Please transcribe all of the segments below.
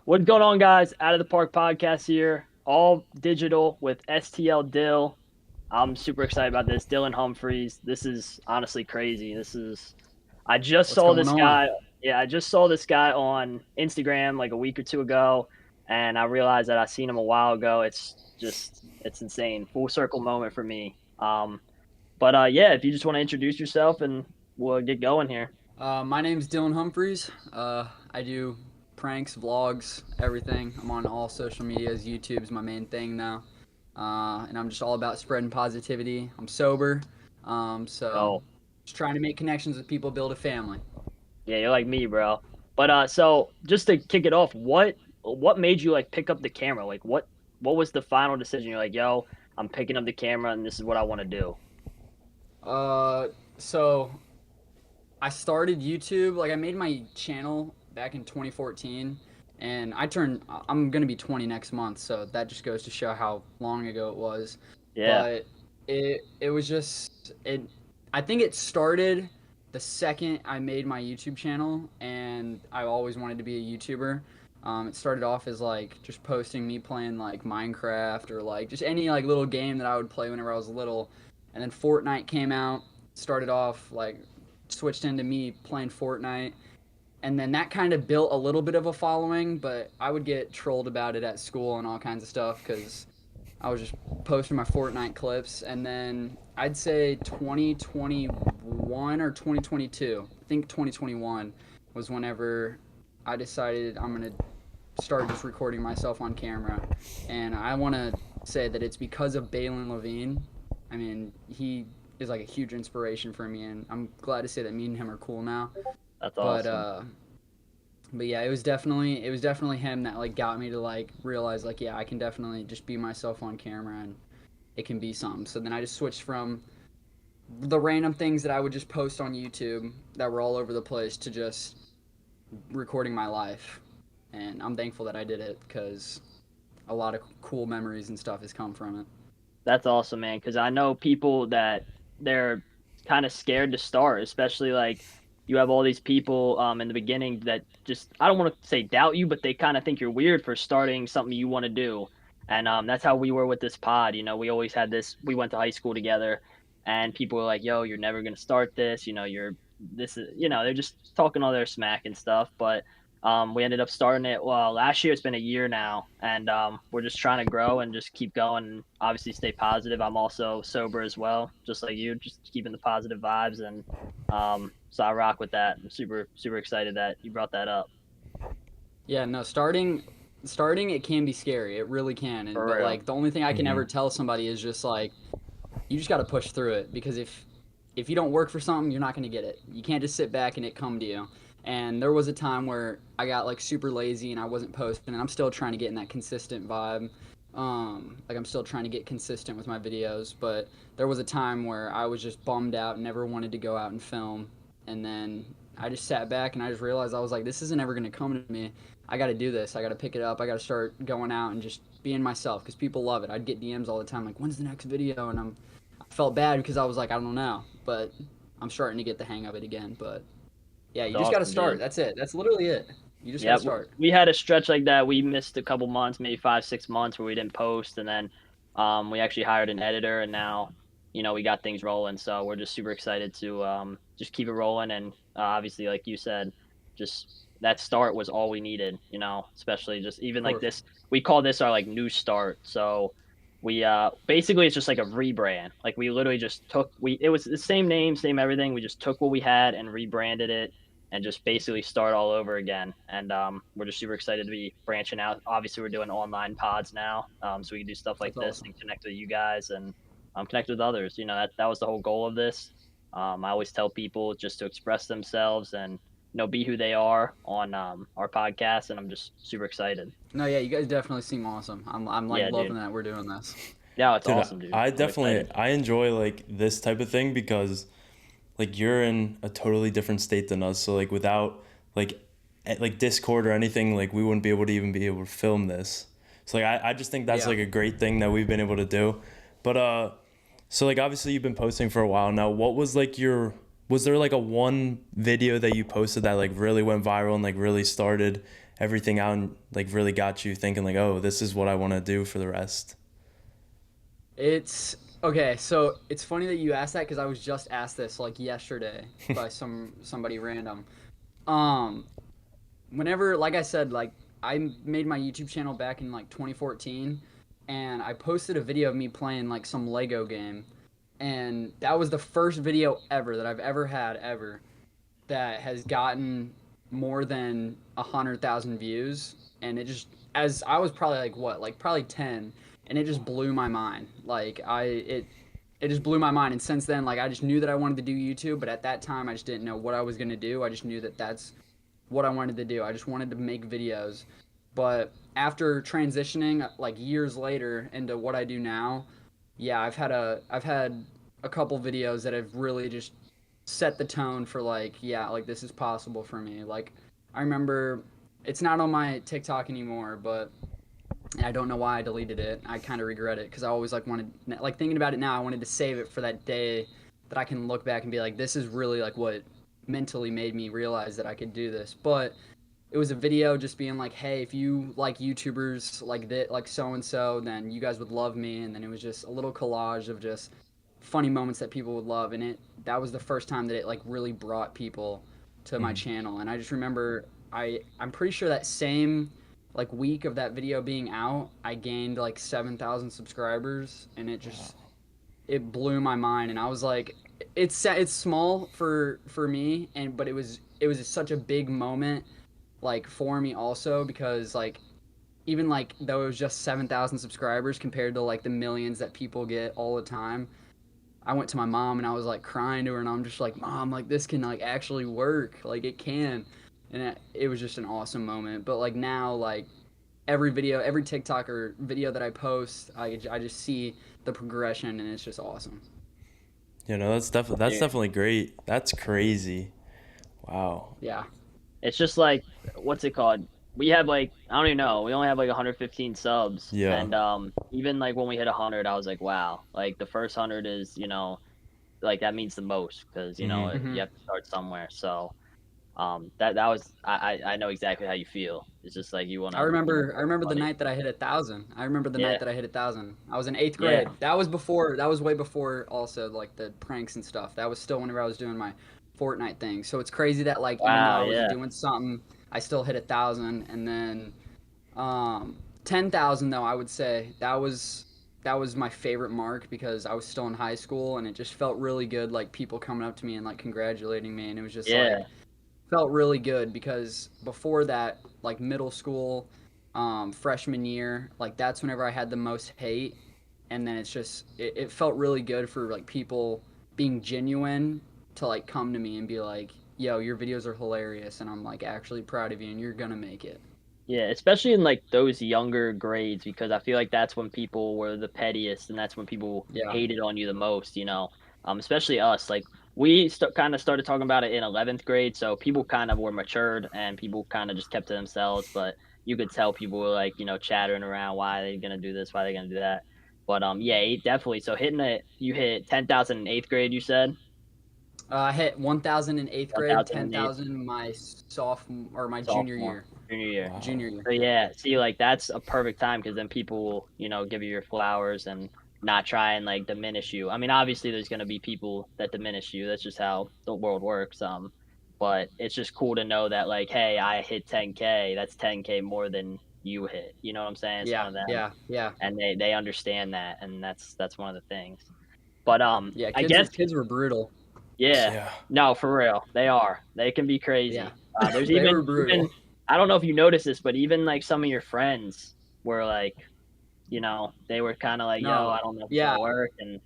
What's going on, guys? Out of the Park podcast here, all digital with STLDYL. I'm super excited about this. Dylan Humphreys. This is honestly crazy. I just What's saw going this on? guy. Yeah, I just saw this guy on Instagram like a week or two ago, and I realized that I seen him a while ago. It's insane. Full circle moment for me. But yeah, if you just want to introduce yourself and we'll get going here. My name's Dylan Humphreys. I do pranks, vlogs, everything. I'm on all social medias. YouTube's my main thing now. And I'm just all about spreading positivity. I'm sober. So Oh, just trying to make connections with people, build a family. yeah, you're like me, bro. But so just to kick it off, what made you like pick up the camera? Like what was the final decision? You're like, yo, I'm picking up the camera and this is what I want to do. Uh, so I started YouTube. Like I made my channel back in 2014, and I'm gonna be 20 next month, so that just goes to show how long ago it was. Yeah, But it was just it. I think it started the second I made my YouTube channel, and I always wanted to be a YouTuber. It started off as like just posting me playing like Minecraft or like just any like little game that I would play whenever I was little, and then Fortnite came out. Started off like switched into me playing Fortnite, and then that kind of built a little bit of a following. But I would get trolled about it at school and all kinds of stuff because I was just posting my Fortnite clips. And then I'd say 2021 or 2022, I think 2021 was whenever I decided I'm gonna start just recording myself on camera. And I want to say that it's because of Balin Levine. I mean, he is like a huge inspiration for me, and I'm glad to say that me and him are cool now. that's But awesome. uh, but yeah, it was definitely him that like got me to like realize like yeah, I can definitely just be myself on camera and it can be something. So then I just switched from the random things that I would just post on YouTube that were all over the place to just recording my life. And I'm thankful that I did it because a lot of cool memories and stuff has come from it. That's awesome, man. Because I know people that they're kind of scared to start, especially like you have all these people in the beginning that just I don't want to say doubt you, but they kind of think you're weird for starting something you want to do. And that's how we were with this pod. We always had this. We went to high school together, and people were like, "Yo, you're never gonna start this. You're this is they're just talking all their smack and stuff." But we ended up starting it. Well, last year it's been a year now, and we're just trying to grow and just keep going. And obviously, stay positive. I'm also sober as well, just like you, just keeping the positive vibes. And so I rock with that. I'm super super excited that you brought that up. Yeah, no, starting it can be scary. It really can. And For but real. like the only thing I can Hmm. ever tell somebody is just like you just got to push through it because if you don't work for something, you're not going to get it. You can't just sit back and it come to you. And there was a time where I got like super lazy and I wasn't posting, and I'm still trying to get in that consistent vibe. Like I'm still trying to get consistent with my videos, but there was a time where I was just bummed out and never wanted to go out and film. And then I just sat back and I just realized I was like, this isn't ever going to come to me. I got to do this. I got to pick it up. I got to start going out and just being myself because people love it. I'd get DMs all the time like, when's the next video? And I felt bad because I was like, I don't know, but I'm starting to get the hang of it again. But yeah, It's you just got to awesome, start. dude. That's it. That's literally it. You just got Yeah, to start. we had a stretch like that. We missed a couple months, maybe 5 6 months, where we didn't post, and then we actually hired an editor, and now we got things rolling. So we're just super excited to just keep it rolling, and obviously, like you said, just that start was all we needed. Especially just even like For this, we call this our like new start. So we basically it's just like a rebrand. Like we literally just took we it was the same name, same everything. We just took what we had and rebranded it and just basically start all over again. And we're just super excited to be branching out. Obviously, we're doing online pods now, so we can do stuff like That's this awesome. and connect with you guys and connect with others. That was the whole goal of this. I always tell people just to express themselves and be who they are on our podcast, and I'm just super excited. No, yeah, you guys definitely seem awesome. I'm like Yeah, dude. loving that we're doing this. Yeah, it's Dude, awesome, dude. I I'm definitely excited. I enjoy like this type of thing because like you're in a totally different state than us. So like without like like Discord or anything, like we wouldn't be able to even be able to film this. So like I just think that's Yeah. like a great thing that we've been able to do. But so like obviously you've been posting for a while now. What was like your was there like a one video that you posted that like really went viral and like really started everything out and like really got you thinking like, oh, this is what I want to do for the rest? It's okay. So it's funny that you asked that because I was just asked this like yesterday by somebody random. Um, Whenever, like I said, like I made my YouTube channel back in like 2014, and I posted a video of me playing like some Lego game, and that was the first video ever that I've ever had ever that has gotten more than 100,000 views, and it just as I was probably like what like probably 10, and it just blew my mind. It just blew my mind, and since then like I just knew that I wanted to do YouTube, but at that time I just didn't know what I was gonna do. I just knew that that's what I wanted to do. I just wanted to make videos. But after transitioning like years later into what I do now, yeah, I've had a couple videos that have really just set the tone for like, yeah, like this is possible for me. Like I remember it's not on my TikTok anymore, but I don't know why I deleted it. I kind of regret it because I always like wanted like thinking about it now, I wanted to save it for that day that I can look back and be like this is really like what mentally made me realize that I could do this. But it was a video just being like, hey, if you like YouTubers like that, like so and so, then you guys would love me. And then it was just a little collage of just funny moments that people would love. And that was the first time that it like really brought people to my channel. And I just remember I'm pretty sure that same like week of that video being out, I gained like 7,000 subscribers, and it blew my mind. And I was like, it's small for me, and but it was such a big moment like for me also because like even like though it was just 7,000 subscribers compared to like the millions that people get all the time, I went to my mom and I was like crying to her, and I'm just like, Mom, like this can like actually work, like it can. And it was just an awesome moment. But like now, like every TikTok or video that I post, I just see the progression, and it's just awesome. You know, that's Yeah. definitely great. That's crazy. Wow. Yeah. It's just like, what's it called? We have like, I don't even know. We only have like 115 subs, Yeah. and even like when we hit 100, I was like, wow. Like the first 100 is, like that means the most because Mhm. Hmm. you have to start somewhere. So that was I know exactly how you feel. It's just like you I wanna remember I remember the money. night that I hit 1,000. I remember the night Yeah, that I hit 1,000. I was in eighth yeah. grade. That was way before also like the pranks and stuff. That was still whenever I was doing my Fortnite thing. So it's crazy that like even though Wow, I was yeah. doing something, I still hit 1,000. And then 10,000 though, I would say that was my favorite mark because I was still in high school, and it just felt really good like people coming up to me and like congratulating me, and it was just like Yeah. felt really good because before that, like middle school, freshman year, like that's whenever I had the most hate, and then it felt really good for like people being genuine to like come to me and be like, "Yo, your videos are hilarious," and I'm like actually proud of you, and you're gonna make it. Yeah, especially in like those younger grades because I feel like that's when people were the pettiest and that's when people Yeah. hated on you the most. Especially us. Like we kind of started talking about it in 11th grade, so people kind of were matured and people kind of just kept to themselves, but you could tell people were like, chattering around why are they going to do this, why are they going to do that. But yeah, definitely. So you hit 10,000 in 8th grade, you said? I hit 1,000 in eighth grade, 1,000 in 8th, 10,000 my sophomore or my junior sophomore, year. junior year. Wow. Junior year. So yeah, see, like that's a perfect time because then people will, give you your flowers and not try and like diminish you. I mean, obviously there's gonna be people that diminish you. That's just how the world works. But it's just cool to know that like, hey, I hit 10K. That's 10K more than you hit. You know what I'm saying? It's one Yeah, of them, yeah, yeah, and they understand that, and that's one of the things. But yeah. I guess Kids were brutal. yeah, Yeah. no, for real, they are. They can be Yeah, crazy. There's they were even brutal. I don't know if you noticed this, but even like some of your friends were like, they were kind of like, yo, No, I don't know if it's yeah, gonna work, and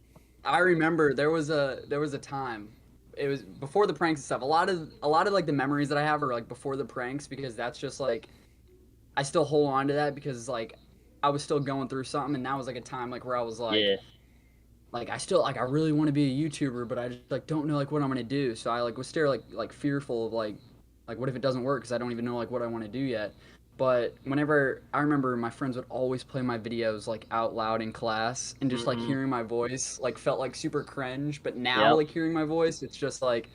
I remember there was a time. It was before the pranks and stuff. A lot of like the memories that I have are like before the pranks because that's just like I still hold on to that because like I was still going through something, and that was like a time like where I was yeah, like I still like I really want to be a YouTuber, but I just like don't know like what I'm gonna do. So I like was still like fearful of like what if it doesn't work because I don't even know like what I want to do yet. But whenever I remember my friends would always play my videos like out loud in class, and just like hmm, hearing my voice like felt like super cringe. But now yep, like hearing my voice, it's just like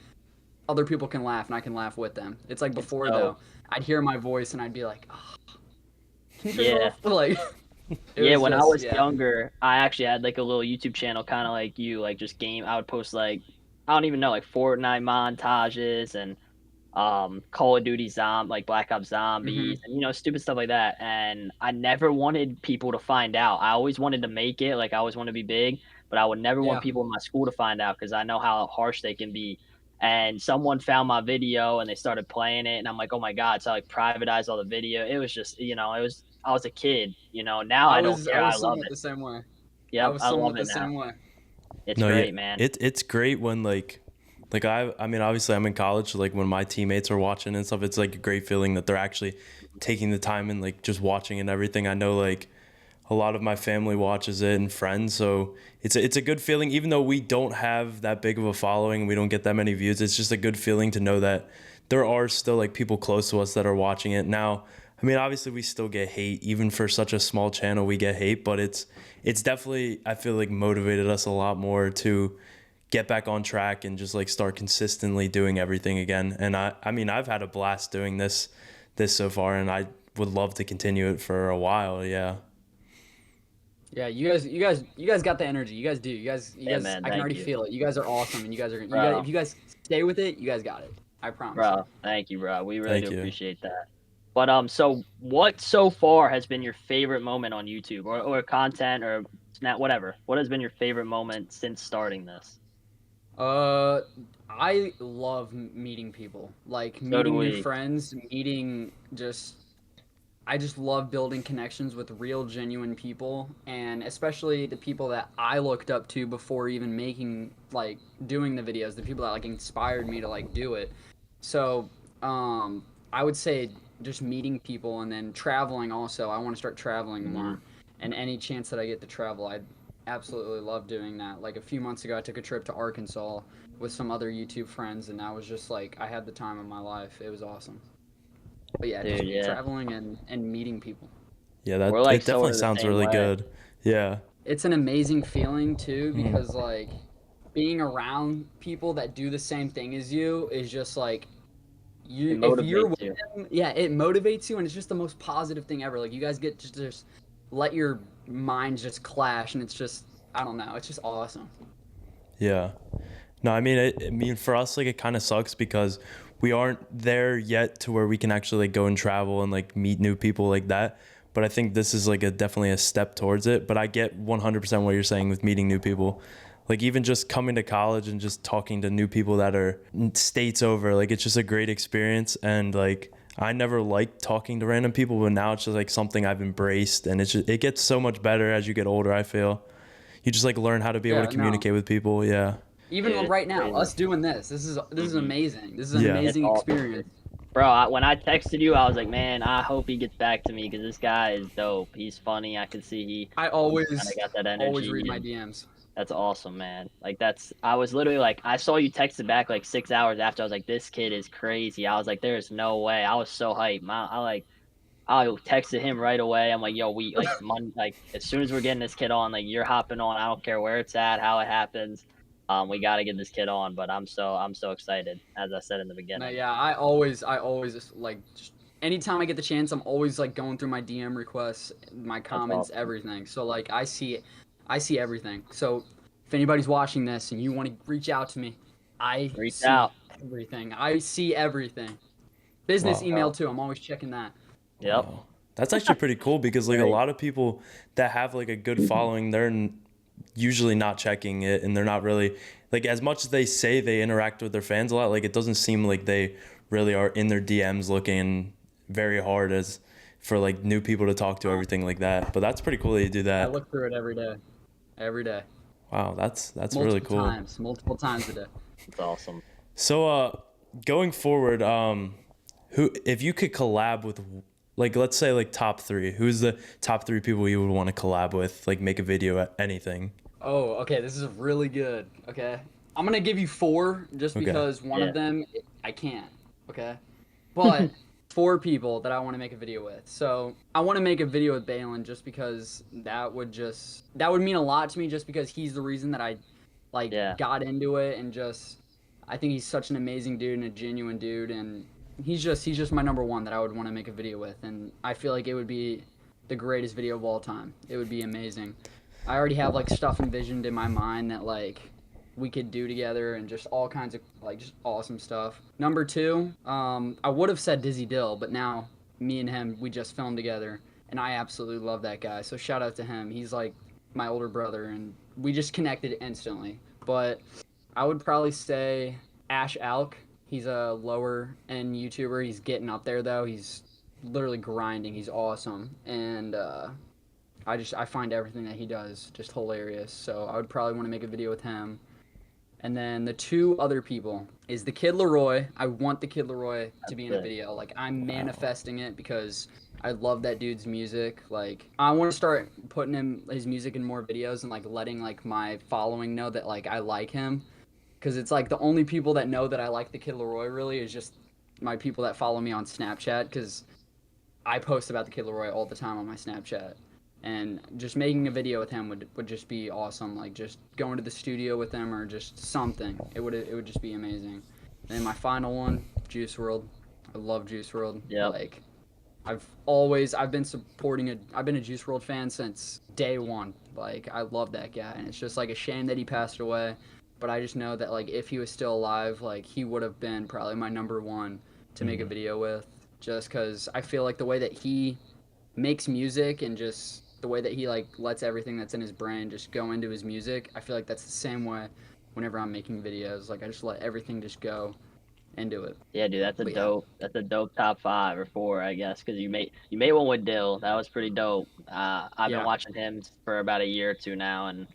other people can laugh and I can laugh with them. It's like it's before though, dope. I'd hear my voice and I'd be like, oh, can you turn it Yeah. off? Like, it Yeah, was when I just, was yeah. younger, I actually had like a little YouTube channel, kind of like you, like just game. I would post like I don't even know, like Fortnite montages and Call of Duty like Black Ops Hmm. Zombies and stupid stuff like that. And I never wanted people to find out. I always wanted to make it, like I always want to be big, but I would never want Yeah. people in my school to find out because I know how harsh they can be. And someone found my video and they started playing it, and I'm like, oh my god! So I like privatized all the video. It was just, it was I was a kid. Now I don't I care. I was love somewhat it. the same way. I Yep, was I love somewhat it the now. same way. It's No, yeah, great, man. it's great when like I mean obviously I'm in college, so like when my teammates are watching and stuff, it's like a great feeling that they're actually taking the time and like just watching and everything. I know like a lot of my family watches it and friends, so it's a good feeling even though we don't have that big of a following, we don't get that many views. It's just a good feeling to know that there are still like people close to us that are watching it. Now, I mean obviously we still get hate even for such a small channel. We get hate, but it's definitely, I feel like, motivated us a lot more to get back on track and just like start consistently doing everything again. And I mean I've had a blast doing this so far, and I would love to continue it for a while. Yeah. Yeah, you guys got the energy. You guys do. You Yeah, guys. man. I can Thank already you, feel it. You guys are awesome, and you guys. If bro. you guys stay with it, you guys got it. I promise you. Bro, thank you, bro. We really do Thank you. appreciate that. But so what so far has been your favorite moment on YouTube or content or snap whatever? What has been your favorite moment since starting this? Uh, I love meeting people. Like So do meeting new we. friends, meeting just I just love building connections with real, genuine people, and especially the people that I looked up to before even making, like, doing the videos, the people that, like, inspired me to, like, do it. So, I would say just meeting people and then traveling also. I want to start traveling Hmm. more, and any chance that I get to travel, I'd absolutely love doing that. Like, a few months ago, I took a trip to Arkansas with some other YouTube friends, and that was just, like, I had the time of my life. It was awesome. But yeah, just Dude, yeah. traveling and meeting people. Yeah, We're that like it sort definitely of the sounds same really way. good. Yeah. It's an amazing feeling too Mhm. because like being around people that do the same thing as you is just like It you if you're motivates with you. them, yeah, it motivates you and it's just the most positive thing ever. Like you guys get to just let your minds just clash and it's just I don't know, it's just awesome. Yeah. No, I mean, I mean, for us, like, it kind of sucks because we aren't there yet to where we can actually like go and travel and like meet new people like that. But I think this is like a definitely a step towards it. But I get 100% what you're saying with meeting new people. Like even just coming to college and just talking to new people that are states over, like it's just a great experience. And like I never liked talking to random people, but now it's just like something I've embraced, and it gets so much better as you get older. I feel you just like learn how to be able to Yeah, no. communicate with people. Yeah. Even Dude, it's right now, crazy. us doing this is Hmm. amazing. This is an Yeah. It's amazing awesome. experience. Bro, when I texted you, I was like, man, I hope he gets back to me because this guy is dope. He's funny. I can see I he's kind of always got that always energy, read my and DMs. that's awesome, man. Like I was literally like, I saw you texted back like 6 hours after. I was like, this kid is crazy. I was like, there's no way. I was so hyped. I texted him right away. I'm like, yo, we like like as soon as we're getting this kid on, like you're hopping on. I don't care where it's at, how it happens. We got to get this kid on. But I'm so excited, as I said in the No, beginning. yeah, I always just, like, just, anytime I get the chance, I'm always like going through my DM requests, my That's comments, awesome. everything. So like I see everything. So if anybody's watching this and you want to reach out to me, I Reach see out, everything. I see everything. Business Wow. email bro. too. I'm always checking that. Yep. Wow. That's actually pretty cool because like a Great. lot of people that have like a good following, they're usually not checking it, and they're not really like, as much as they say they interact with their fans a lot, like it doesn't seem like they really are in their DMs looking very hard as for like new people to talk to, Oh, everything like that. But that's pretty cool that you do I that. look through it every day. Every day. Wow, that's really cool. Multiple times a day. It's awesome. So going forward, who, if you could collab with, like let's say like top three, who's the top three people you would want to collab with, like make a video at anything? Oh, okay. This is really good. Okay. I'm gonna give you four just Okay. because one Yeah. of them I can't. Okay. But four people that I want to make a video with. So I want to make a video with Balin just because that would mean a lot to me just because he's the reason that I like Yeah. got into it and just I think he's such an amazing dude and a genuine dude and he's just my number one that I would want to make a video with, and I feel like it would be the greatest video of all time. It would be amazing. I already have like stuff envisioned in my mind that like we could do together and just all kinds of like just awesome stuff. Number two, I would have said Dizzy Dill, but now me and him, we just filmed together, and I absolutely love that guy. So shout out to him. He's like my older brother, and we just connected instantly. But I would probably say Ash Alk. He's a lower end YouTuber. He's getting up there though. He's literally grinding. He's awesome, and I find everything that he does just hilarious. So I would probably want to make a video with him. And then the two other people is the Kid Leroy. I want the Kid Leroy to be in a video. Like, I'm manifesting it because I love that dude's music. Like, I want to start putting his music in more videos and like letting like my following know that like I like him. Because it's like the only people that know that I like the Kid Leroy really is just my people that follow me on Snapchat. Because I post about the Kid Leroy all the time on my Snapchat. And just making a video with him would just be awesome. Like just going to the studio with him or just something. It would just be amazing. And then my final one, Juice WRLD. I love Juice WRLD. Yeah. Like I've been a Juice WRLD fan since day one. Like I love that guy, and it's just like a shame that he passed away. But I just know that like if he was still alive, like he would have been probably my number one to make a video with. Just because I feel like the way that he makes music and just the way that he like lets everything that's in his brain just go into his music, I feel like that's the same way whenever I'm making videos. Like I just let everything just go into it. Yeah, dude, that's a dope top 5 or 4, I guess, because you made one with Dill. That was pretty dope. I've been watching him for about a year or two now, and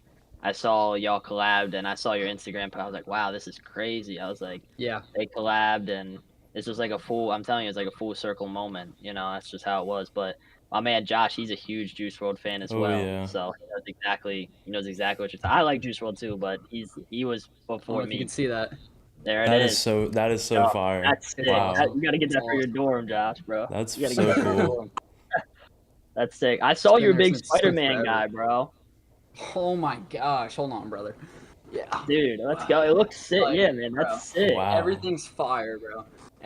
I saw y'all collabed, and I saw your Instagram, but I was like, wow, this is crazy. I was like, Yeah. they collabed, and it's just like I'm telling you, it's like a full circle moment. You know, that's just how it was. But my man Josh, he's a huge Juice WRLD fan as well. Yeah. So he knows exactly what you're talking. I like Juice WRLD too, but he was before me. You can see that. There it is. That is so fire. That's sick. Wow. You gotta get that for your dorm, Josh, bro. That's you gotta so get that for your cool. dorm. That's sick. I saw you're a big Spider-Man guy, bro. Oh my gosh. Hold on, brother. Yeah. Dude, let's go. It looks sick. Yeah, man, that's sick. Wow. Everything's fire, bro.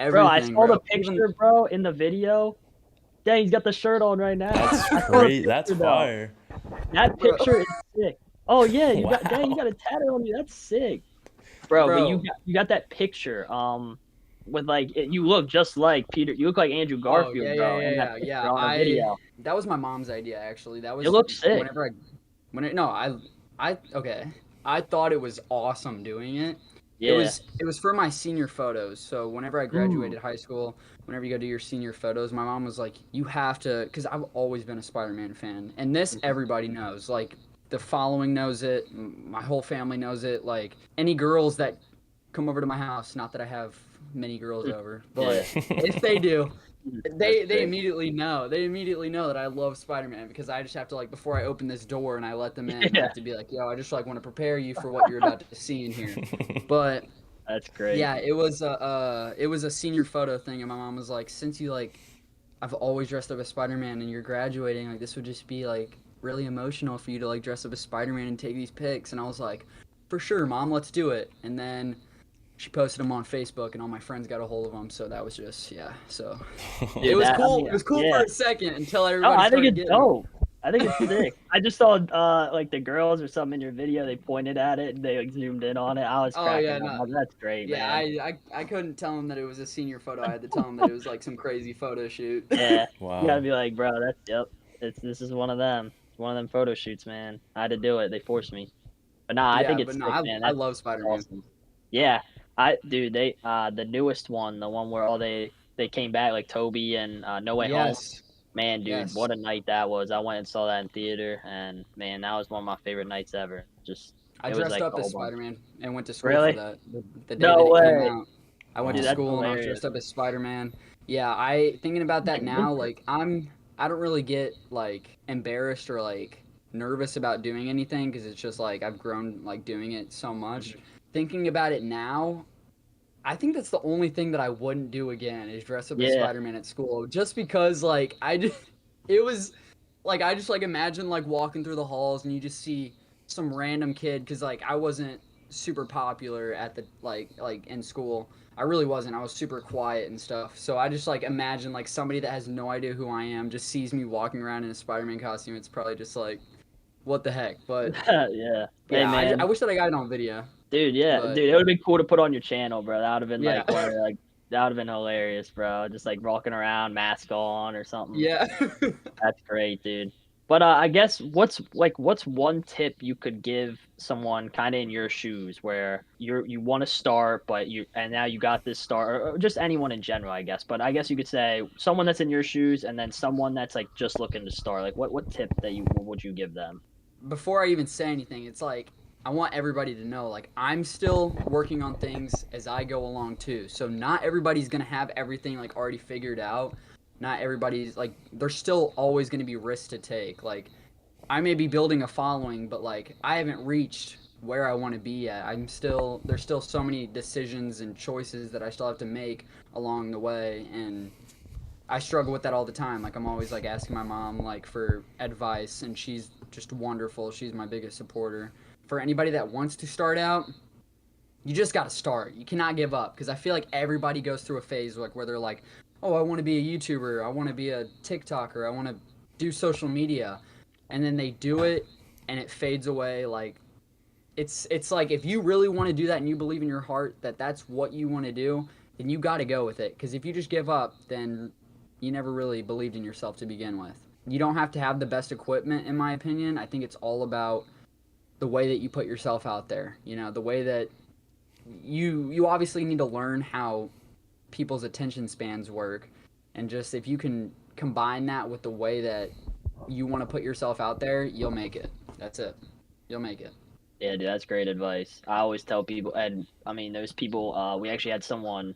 Bro, I saw the picture, bro, in the video. Dang, he's got the shirt on right now. That's great. That's fire. That picture is sick. Oh yeah, you got a tattoo on you. That's sick, bro. But you got that picture. With like you look just like Peter. You look like Andrew Garfield, bro. Yeah. Video. That was my mom's idea, actually. That was. It looks sick. I thought it was awesome doing it. Yeah. It was for my senior photos. So whenever I graduated high school, whenever you go do your senior photos, my mom was like, you have to, because I've always been a Spider-Man fan. And this everybody knows. Like, the following knows it. My whole family knows it. Like, any girls that come over to my house, not that I have many girls over, but if they do, they immediately know. They immediately know that I love Spider-Man because I just have to, like, before I open this door and I let them in, I have to be like, yo, I just, like, want to prepare you for what you're about to see in here. But that's great. yeah, it was a senior photo thing, and my mom was like, since you, like, I've always dressed up as Spider-Man and you're graduating, like, this would just be, like, really emotional for you to, like, dress up as Spider-Man and take these pics. And I was like, for sure, Mom, let's do it. And then she posted them on Facebook, and all my friends got a hold of them. So that was just, so it was cool. It was cool for a second until everybody started getting it. Dope. I think it's sick. I just saw like the girls or something in your video. They pointed at it and they like zoomed in on it. I was cracking up. That's great, man. Yeah, I couldn't tell them that it was a senior photo. I had to tell them that it was like some crazy photo shoot. Yeah. Wow. You gotta be like, bro, this is one of them. It's one of them photo shoots, man. I had to do it. They forced me. But nah, I think it's sick, man. I love Spider-Man. Awesome. Yeah. They the newest one, the one where all they came back like Toby and No Way Home. Man, dude, what a night that was. I went and saw that in theater, and man, that was one of my favorite nights ever. I dressed up as Spider-Man and went to school for that. The day that it came out. I went to school and I was dressed up as Spider-Man. Yeah, thinking about that now, like I don't really get like embarrassed or like nervous about doing anything because it's just like I've grown like doing it so much. Thinking about it now, I think that's the only thing that I wouldn't do again is dress up as Spider-Man at school. Just because, like, I just imagine, like, walking through the halls and you just see some random kid, because, like, I wasn't super popular at the like in school. I really wasn't. I was super quiet and stuff. So I just like imagine like somebody that has no idea who I am just sees me walking around in a Spider-Man costume. It's probably just like, what the heck? But Yeah. Hey, yeah, I man. wish that I got it on video. Dude, yeah. But Dude, it would have been cool to put on your channel, bro. That would have been yeah, like one of the, like that would have been hilarious, bro. Just like walking around, mask on or something. yeah. That's great, dude. But I guess what's one tip you could give someone kind of in your shoes where you want to start, but you and now you got this start, or just anyone in general, I guess. But I guess you could say someone that's in your shoes, and then someone that's like just looking to start. Like, what tip that you what would you give them? Before I even say anything, it's like I want everybody to know like I'm still working on things as I go along too. So not everybody's going to have everything like already figured out. Not everybody's like there's still always going to be risks to take. Like I may be building a following, but like I haven't reached where I want to be yet. There's still so many decisions and choices that I still have to make along the way, and I struggle with that all the time. Like I'm always like asking my mom like for advice, and she's just wonderful. She's my biggest supporter. For anybody that wants to start out, you just got to start. You cannot give up because I feel like everybody goes through a phase like where they're like, "Oh, I want to be a YouTuber. I want to be a TikToker. I want to do social media." And then they do it and it fades away like it's like if you really want to do that and you believe in your heart that that's what you want to do, then you got to go with it because if you just give up, then you never really believed in yourself to begin with. You don't have to have the best equipment in my opinion. I think it's all about the way that you put yourself out there. You know, the way that you obviously need to learn how people's attention spans work, and just if you can combine that with the way that you want to put yourself out there, you'll make it. That's it. You'll make it. Yeah, dude, that's great advice. I always tell people, and I mean, there's people. We actually had someone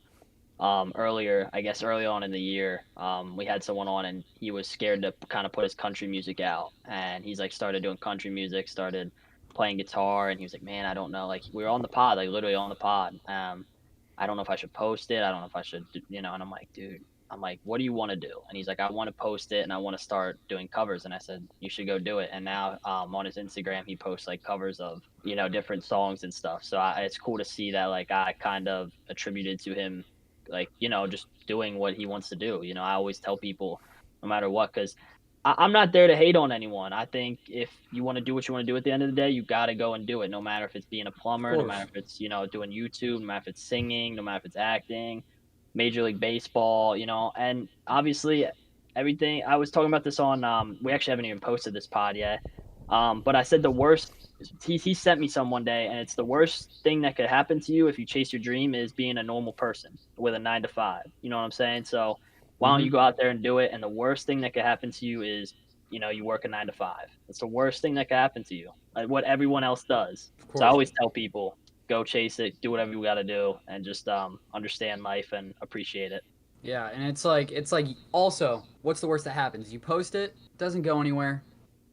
earlier, I guess early on in the year. We had someone on, and he was scared to kind of put his country music out, and he's like started doing country music, started playing guitar, and he was like, man, I don't know. Like we were on the pod, like literally on the pod. I don't know if I should post it. I don't know if I should, And I'm like, dude, I'm like, what do you want to do? And he's like, I want to post it and I want to start doing covers. And I said, you should go do it. And now on his Instagram, he posts like covers of, different songs and stuff. So it's cool to see that like I kind of attributed to him, like, just doing what he wants to do. I always tell people no matter what, because I'm not there to hate on anyone. I think if you want to do what you want to do at the end of the day, you got to go and do it. No matter if it's being a Of plumber, no matter course. if it's, doing YouTube, no matter if it's singing, no matter if it's acting, Major League Baseball, and obviously everything. I was talking about this on, we actually haven't even posted this pod yet. But I said the worst, he sent me some one day, and it's the worst thing that could happen to you if you chase your dream is being a normal person with a 9 to 5. You know what I'm saying? So why don't you Hmm. go out there and do it? And the worst thing that could happen to you is, you work a 9 to 5. It's the worst thing that could happen to you, like what everyone else does. Of So I course. always tell people, go chase it, do whatever you got to do, and just understand life and appreciate it. Yeah, and it's like also, what's the worst that happens? You post it, doesn't go anywhere.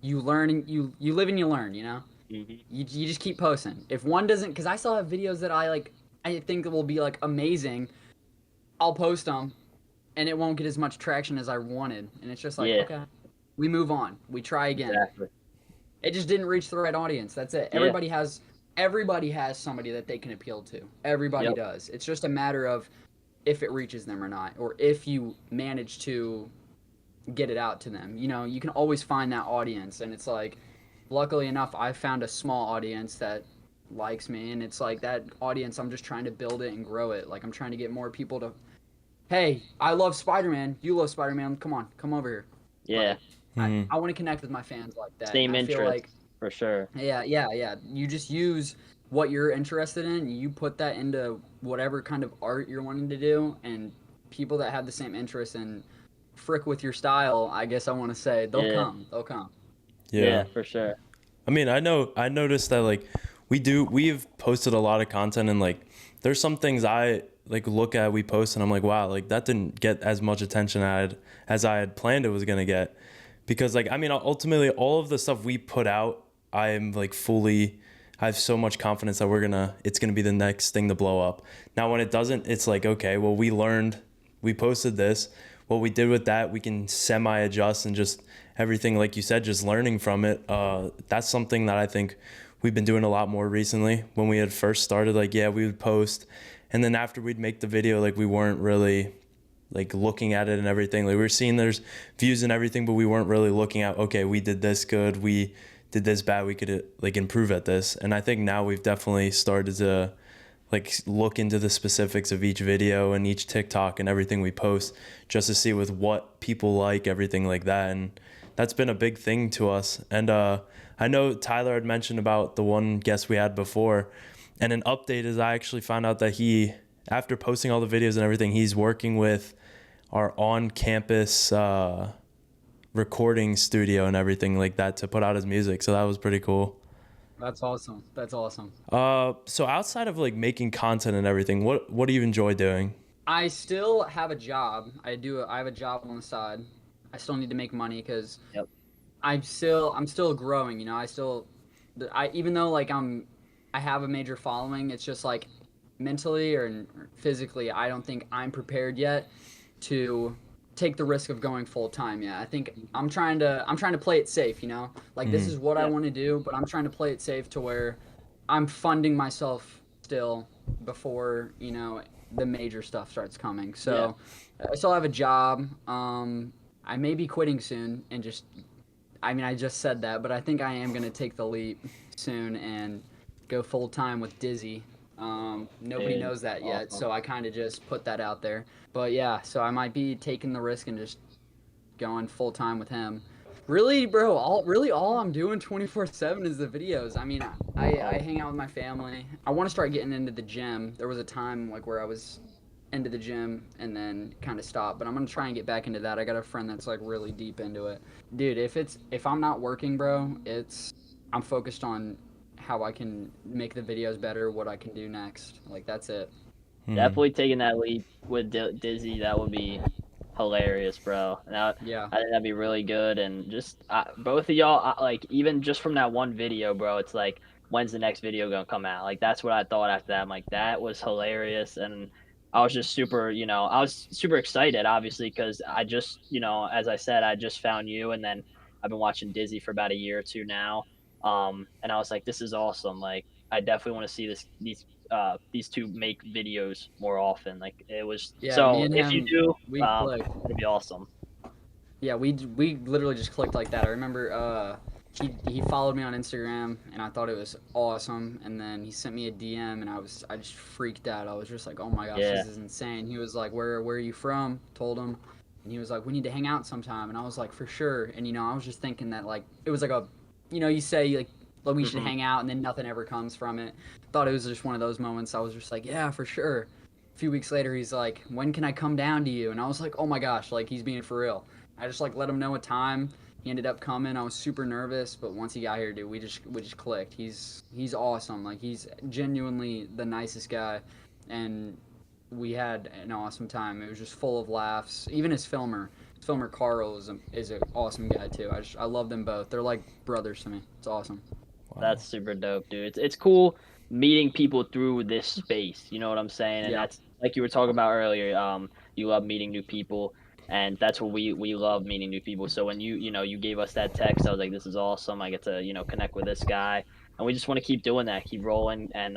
You learn and you live and you learn, you know? Hmm. You just keep posting. If one doesn't cuz I still have videos that I think will be like amazing. I'll post them and it won't get as much traction as I wanted. And it's just like, Yeah, okay, we move on. We try again. exactly. It just didn't reach the right audience. That's it. Yeah, Everybody has somebody that they can appeal to. Everybody yep, does. It's just a matter of if it reaches them or not, or if you manage to get it out to them. You know, you can always find that audience, and it's like, luckily enough, I found a small audience that likes me, and it's like that audience. I'm just trying to build it and grow it. Like I'm trying to get more people to, hey, I love Spider-Man. You love Spider-Man. Come on, come over here. yeah. Like I, Hmm. I want to connect with my fans like that, and Same I feel interest like for sure. yeah, yeah, yeah. You just use what you're interested in, you put that into whatever kind of art you're wanting to do, and people that have the same interest and frick with your style, I guess I want to say, they'll Yeah, come. They'll come. Yeah. yeah, for sure. I mean, I noticed that like we've posted a lot of content, and like there's some things I like look at we post and I'm like, wow, like that didn't get as much attention as I had planned it was gonna get. Because like I mean ultimately all of the stuff we put out, I'm like fully I have so much confidence that it's gonna be the next thing to blow up. Now when it doesn't, it's like, okay, well we posted this. What we did with that, we can semi adjust and just everything like you said, just learning from it. That's something that I think we've been doing a lot more recently. When we had first started, like, yeah, we would post, and then after we'd make the video, like, we weren't really like looking at it and everything. Like, we were seeing there's views and everything, but we weren't really looking at, okay, we did this good, we did this bad, we could like improve at this. And I think now we've definitely started to like look into the specifics of each video and each TikTok and everything we post, just to see with what people like, everything like that. And that's been a big thing to us. And I know Tyler had mentioned about the one guest we had before, and an update is I actually found out that he, after posting all the videos and everything, he's working with our on-campus recording studio and everything like that to put out his music. So that was pretty cool. That's awesome. That's awesome. So outside of like making content and everything, what do you enjoy doing? I still have a job. I have a job on the side. I still need to make money because Yep. I'm still growing. You know, even though like I have a major following, it's just like mentally or physically, I don't think I'm prepared yet to take the risk of going full time. Yeah, I think I'm trying to play it safe. You know, like this is what I Yeah. want to do, but I'm trying to play it safe to where I'm funding myself still before the major stuff starts coming. Yeah. So I still have a job. I may be quitting soon and just I mean I just said that, but I think I am gonna take the leap soon and go full time with Dizzy. Nobody Dude, knows that yet, awesome. so I kind of just put that out there. But yeah, so I might be taking the risk and just going full time with him. Really, bro, all I'm doing 24/7 is the videos. I mean, I Oh, hang out with my family. I want to start getting into the gym. There was a time like where I was into the gym and then kind of stopped, but I'm gonna try and get back into that. I got a friend that's like really deep into it. Dude, if I'm not working, bro, I'm focused on how I can make the videos better, what I can do next. Like that's it. Hmm. definitely taking that leap with Dizzy. That would be hilarious, bro. Yeah. I think that'd be really good. And just both of y'all, like even just from that one video, bro, it's like, when's the next video gonna come out? Like that's what I thought after that. I'm like, that was hilarious, and I was just super, I was super excited, obviously, because I just, as I said, I just found you, and then I've been watching Dizzy for about a year or two now. And I was like, this is awesome. Like, I definitely want to see these two make videos more often. Like it was, Yeah, me so and if you him do, we clicked. it'd be awesome. Yeah, we literally just clicked like that. I remember he followed me on Instagram and I thought it was awesome, and then he sent me a DM and I just freaked out. I was just like, "Oh my gosh, Yeah. this is insane." He was like, "Where are you from?" Told him. And he was like, "We need to hang out sometime." And I was like, "For sure." And I was just thinking that like it was like you say like we should Hmm. hang out and then nothing ever comes from it. Thought it was just one of those moments. I was just like, "Yeah, for sure." A few weeks later, he's like, "When can I come down to you?" And I was like, "Oh my gosh, like he's being for real." I just like let him know a time. He ended up coming. I was super nervous, but once he got here, dude, we just clicked. He's awesome. Like he's genuinely the nicest guy, and we had an awesome time. It was just full of laughs. Even his filmer Carl is an awesome guy too. I love them both. They're like brothers to me. It's awesome. Wow. That's super dope, dude. It's cool meeting people through this space. You know what I'm saying? And Yeah. that's like you were talking about earlier. You love meeting new people, and that's what we love, meeting new people. So when you gave us that text, I was like, this is awesome. I get to connect with this guy, and we just want to keep doing that, keep rolling. And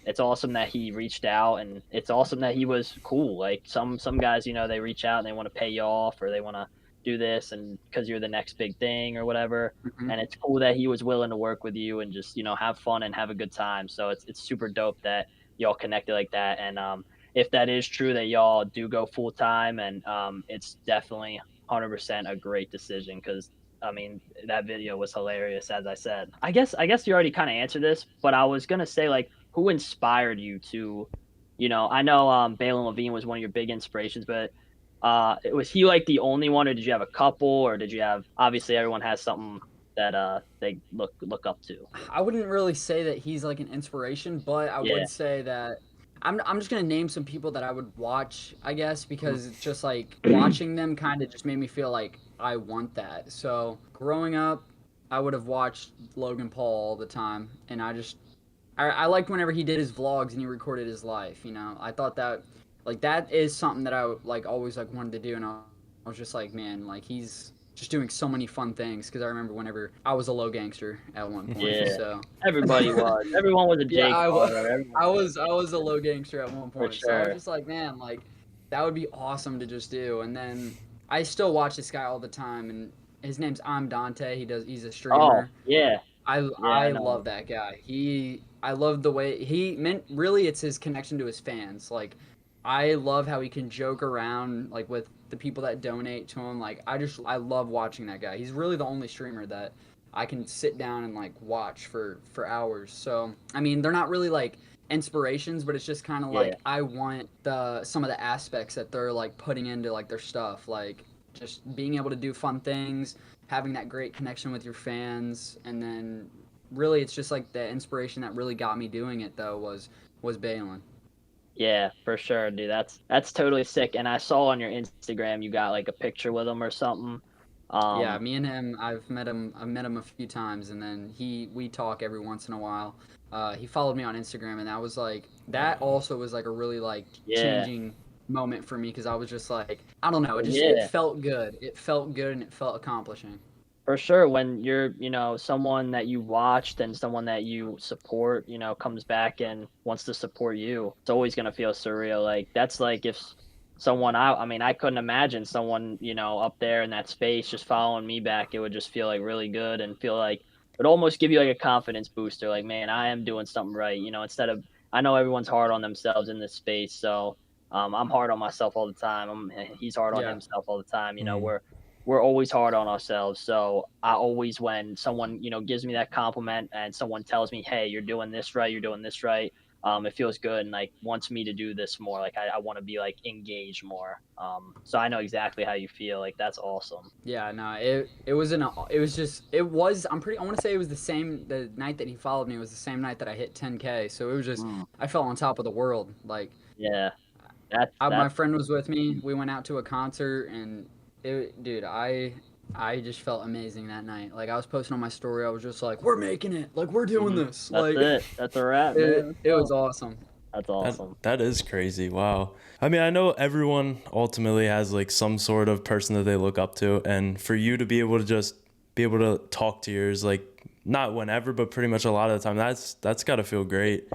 it's awesome that he reached out, and it's awesome that he was cool. Like some guys, they reach out and they want to pay you off, or they want to do this and because you're the next big thing or whatever. Hmm. And it's cool that he was willing to work with you and just have fun and have a good time. So it's super dope that y'all connected like that. And if that is true that y'all do go full time, and it's definitely 100% a great decision, because I mean that video was hilarious, as I said. I guess you already kind of answered this, but I was gonna say, like, who inspired you to, I know Balin Levine was one of your big inspirations, but was he like the only one, or did you have a couple, or did you have, obviously everyone has something that they look up to. I wouldn't really say that he's like an inspiration, but I Yeah. would say that I'm just gonna name some people that I would watch, I guess, because it's just like watching them kind of just made me feel like I want that. So growing up, I would have watched Logan Paul all the time, and I liked whenever he did his vlogs and he recorded his life. I thought that is something that I like always like wanted to do, and I was just like, man, like just doing so many fun things. Because I remember whenever I was a low gangster at one point. Yeah, So everybody was. Everyone was a yeah, Jake Paul. Everyone I was a low gangster at one for point. So I was sure. just like, man, like that would be awesome to just do. And then I still watch this guy all the time, and his name's I'm Dante. He's a Oh streamer. yeah, yeah, I I know. love that guy. I love the way he meant. Really, it's his connection to his fans. Like, I love how he can joke around like with the people that donate to him. Like, I love watching that guy. He's really the only streamer that I can sit down and like watch for hours. So I mean, they're not really like inspirations, but it's just kind of Yeah, like I want the some of the aspects that they're like putting into like their stuff, like just being able to do fun things, having that great connection with your fans, and then really it's just like the inspiration that really got me doing it though was Balin. yeah, for sure, dude. That's totally sick. And I saw on your Instagram you got like a picture with him or something. Yeah, Um, me and him, I've met him a few times, and then we talk every once in a while. He followed me on Instagram, and that was like that also was like a really like yeah, changing moment for me because I was just like I don't know, it yeah. felt good, it felt good, and it felt accomplishing. For sure, when you're, someone that you watched and someone that you support, comes back and wants to support you, it's always gonna feel surreal. Like that's like if someone I mean, I couldn't imagine someone, up there in that space just following me back. It would just feel like really good and feel like it almost give you like a confidence booster. Like, man, I am doing something right. Instead of I know everyone's hard on themselves in this space, so I'm hard on myself all the time. He's hard on Yeah, himself all the time. Mhm. We're always hard on ourselves. So I always, when someone, gives me that compliment and someone tells me, hey, you're doing this right, you're doing this right, it feels good and like wants me to do this more. Like I want to be like engaged more. So I know exactly how you feel. Like that's awesome. yeah, no, it was just it was I want to say it was the night that he followed me was the same night that I hit 10K. So it was just Mm, I felt on top of the world. Like yeah, that's my that's friend was with me. We went out to a concert, and dude, I just felt amazing that night. Like I was posting on my story, I was just like, "We're making it! Like we're doing mhm. this!" That's Like it. That's a wrap, man. Let's it was go. awesome. That's That awesome. that is crazy. Wow. I mean, I know everyone ultimately has like some sort of person that they look up to, and for you to be able to just be able to talk to yours, like not whenever, but pretty much a lot of the time, that's got to feel great.